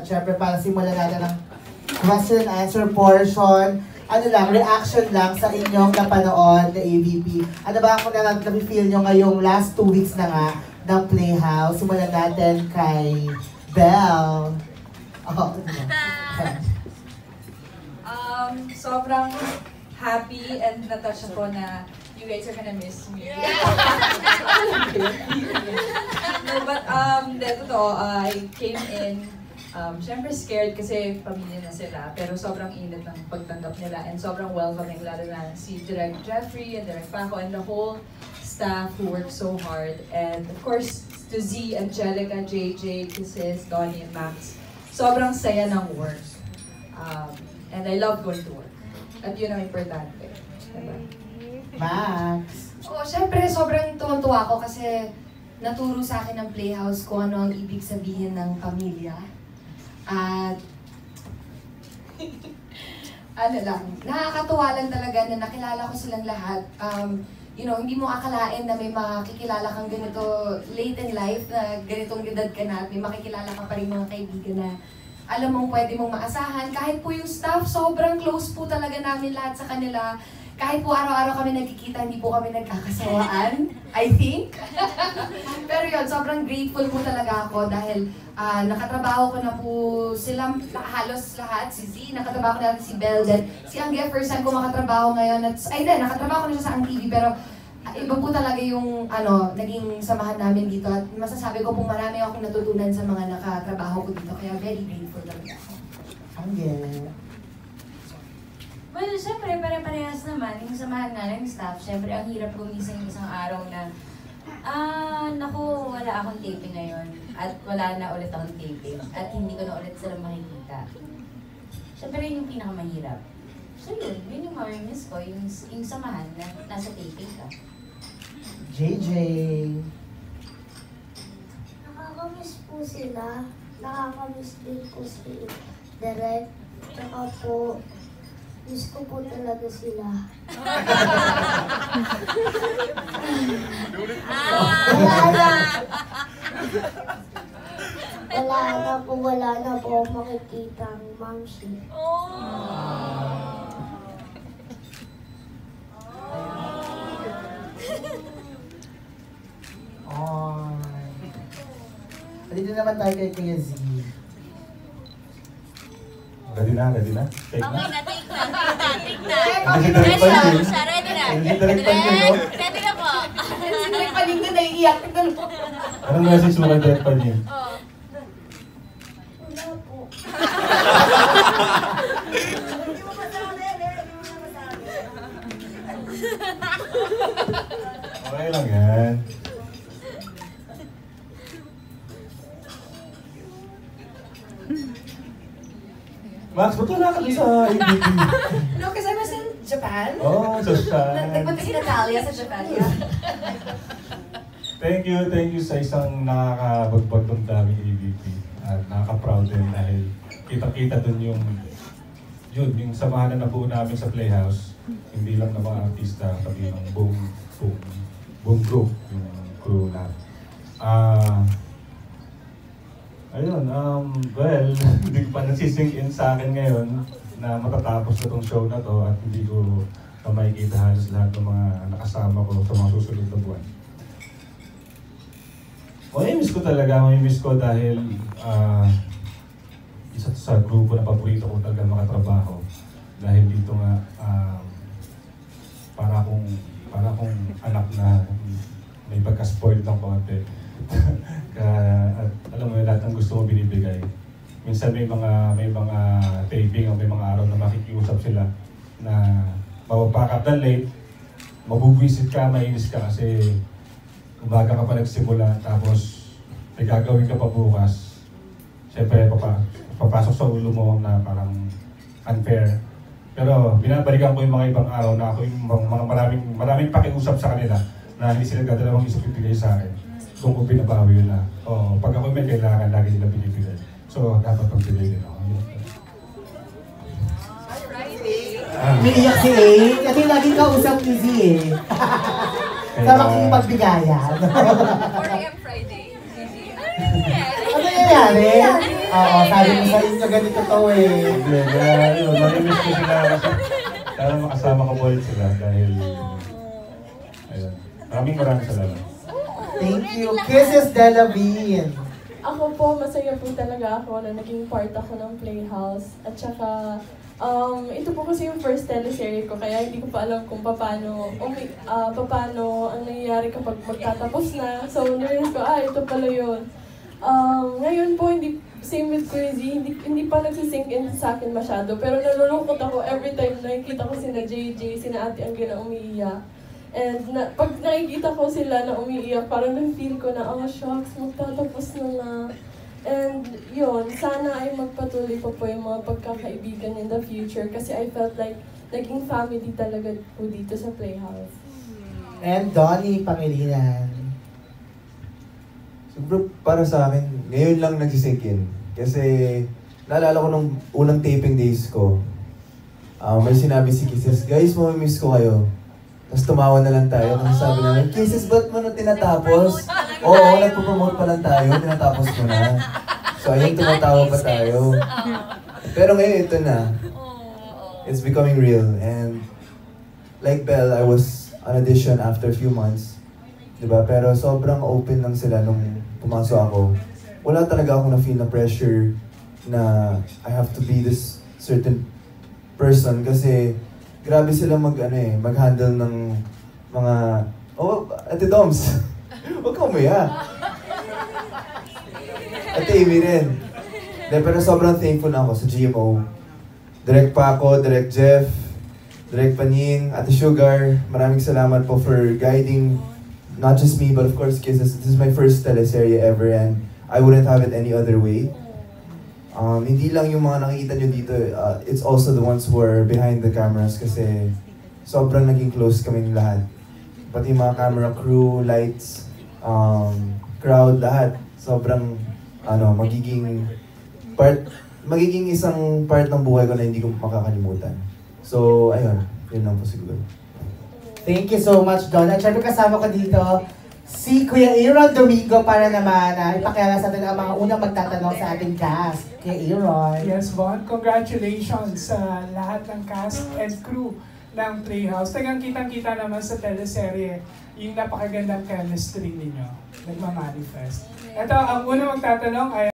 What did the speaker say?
At syempre, para simulan natin ang question and answer portion. Ano lang, reaction lang sa inyong napanood na AVP. Ano ba kung na-feel nyo ngayong last 2 weeks na nga ng Playhouse? Simulan natin kay Belle. Oh, sobrang happy and natouch ako na you guys are gonna miss me. No, but totoo, I came in syempre scared kasi pamilya na sila, pero sobrang init ng pagtanggap nila and sobrang welcoming, lalo na si Direk Jeffrey and Direk Paco and the whole staff who worked so hard. And of course, to Z, Angelica, JJ, Kisses, Donnie, and Max. Sobrang saya ng work. And I love going to work. At yun ang importante. Diba? Max. Oo, syempre sobrang tuwang-tuwa ako kasi naturo sa akin ng Playhouse kung ano ang ibig sabihin ng pamilya. At ano lang, nakakatuwa lang talaga na nakilala ko silang lahat. Hindi mo akalain na may makikilala kang ganito late in life, na ganitong edad ka na at may makikilala ka pa rin mga kaibigan na alam mong pwede mong maasahan. Kahit po yung staff, sobrang close po talaga namin lahat sa kanila. Kahit po araw-araw kami nagkikita, hindi po kami nagkakasawaan, I think. Pero yun, sobrang grateful po talaga ako dahil nakatrabaho ko na po sila halos lahat. Si Z, nakatrabaho ko na si Belle, then si Angge, first time ko makatrabaho ngayon. Nakatrabaho ko na siya sa Ang TV, pero iba po talaga yung naging samahan namin dito. At masasabi ko po marami akong natutunan sa mga nakatrabaho ko dito, kaya very grateful talaga ako. Angge. Well, syempre, pare-parehas naman. Yung samahan nga ng staff, syempre, ang hirap gumising isang araw na, naku, wala akong taping ngayon. At wala na ulit akong taping. At hindi ko na ulit sila makikita. Syempre, yun yung pinakamahirap. So yun yung mamimiss ko, yung samahan na nasa taping ka. JJ. Nakakamiss po sila. Nakakamiss din po si Direk. Tsaka po, miss ko po talaga sila. Wala na po makikita ang mamsi. Dito naman tayo kay Kuya Z. Ready na? Take na? Okay na, take na. Ready na rin pa yun. Ready na. Ready na rin pa yun. Ready na po. May paling na naiiyak. Anong message mo kay Direk Paling? Wala po. Okay lang yan. Max, ba't wala ka sa ABP? No, because I was in Japan. Oh, sa Japan. Nagpunta si Natalia sa Japan. Thank you sa isang nakakabagbag ng daming ABP. At nakaka-proud din dahil kita-kita dun yung samahan na nabuo namin sa Playhouse. Hindi lang ng mga artista, pati ng buong group, yung crew natin. Well, hindi ko pa nagsisink in sa akin ngayon na matatapos na tong show na to at hindi ko makikita halos lahat ng mga nakasama ko sa mga susunod na buwan. Mamimiss ko talaga, dahil isa sa grupo na paborito ko talaga makatrabaho. Dahil dito nga, para akong anak na may pagka-spoiled ng konti. At alam mo yun, lahat ng gusto mo binibigay. Minsan may mga taping o may mga araw na makikiusap sila na mapapack up na late, mabubwisit ka, mainis ka kasi umaga ka pa nagsimula tapos may gagawin ka pa bukas. Siyempre, papasok sa ulo mo na parang unfair. Pero binabalikan ko yung mga ibang araw na ako yung mga maraming pakiusap sa kanila na hindi sila dadalawang isip ibigay sa akin. Kung ko binabawi yun na, pag ako may kailangan, lagi nila binibigay. So, dapat magbigay din ako. Umiiyak si A. Kasi laging kausap ni Z eh. Sa makikipagbigayan. 4 AM Friday. Ano yan? nangyari? Oo, sabi mo sa inyo ganito to eh. Hindi, kaya yun, nami-miss ko sila kasi sana makasama ko po ulit sila dahil ayun. Maraming salamat. Thank you. Kisses Delavine. Ako po, masaya po talaga ako na naging part ako ng Playhouse. At saka, ito po kasi yung first teleserye ko, kaya hindi ko pa alam kung paano ang nangyayari kapag magtatapos na. So, narealize ko, ito pala yun. Ngayon po, same with Kuya Z, hindi pa nagsisink in sa akin masyado. Pero nalulungkot ako every time nakikita ko sina JJ, sina Ate Angge na umiiyak. And pag nakikita ko sila na umiiyak, parang nang-feel ko na, shucks, magtatapos na nga. And yun, sana ay magpatuloy pa po yung mga pagkakaibigan in the future kasi I felt like naging family talaga po dito sa Playhouse. And Donnie Pangilinan. Siguro para sa akin, ngayon lang nagsisink in. Kasi naalala ko nung unang taping days ko, may sinabi si Kisses, guys, mamimiss ko kayo. Tapos tumawa na lang tayo. Tapos sabi namin, Kisses, ba't mo na tinatapos? Oo, nagpo-promote pa lang tayo, tinatapos mo na. So ayun, tumatawa pa tayo. Pero ngayon, ito na. It's becoming real. And like Belle, I was on audition after a few months. Diba? Pero sobrang open lang sila nung pumasok ako. Wala talaga akong na-feel na pressure na I have to be this certain person kasi grabe sila mag-handle ng mga, Ate Doms, huwag ka umaya. Ate Amy rin. Pero sobrang thankful na ako sa GMO. Direct Paco, Direct Jeff, Direct Paning, Ate Sugar, maraming salamat po for guiding not just me, but of course Kisses. This is my first teleserye ever and I wouldn't have it any other way. Hindi lang yung mga nakikita nyo dito, it's also the ones who are behind the cameras kasi sobrang naging close kaming lahat. Pati mga camera crew, lights, crowd, lahat. Sobrang, magiging isang part ng buhay ko na hindi ko makakalimutan. So, ayun, yun lang po siguro. Thank you so much, Don. At syempre kasama ko dito si Kuya Aaron Domingo para naman ipakilala sa atin ang mga unang magtatanong sa ating cast. Kuya Aaron. Yes, Von. Congratulations sa lahat ng cast and crew ng Playhouse. Tagang kitang-kita naman sa teleserye yung napakagandang chemistry ninyo. Nagmamanifest. Ito, ang unang magtatanong ay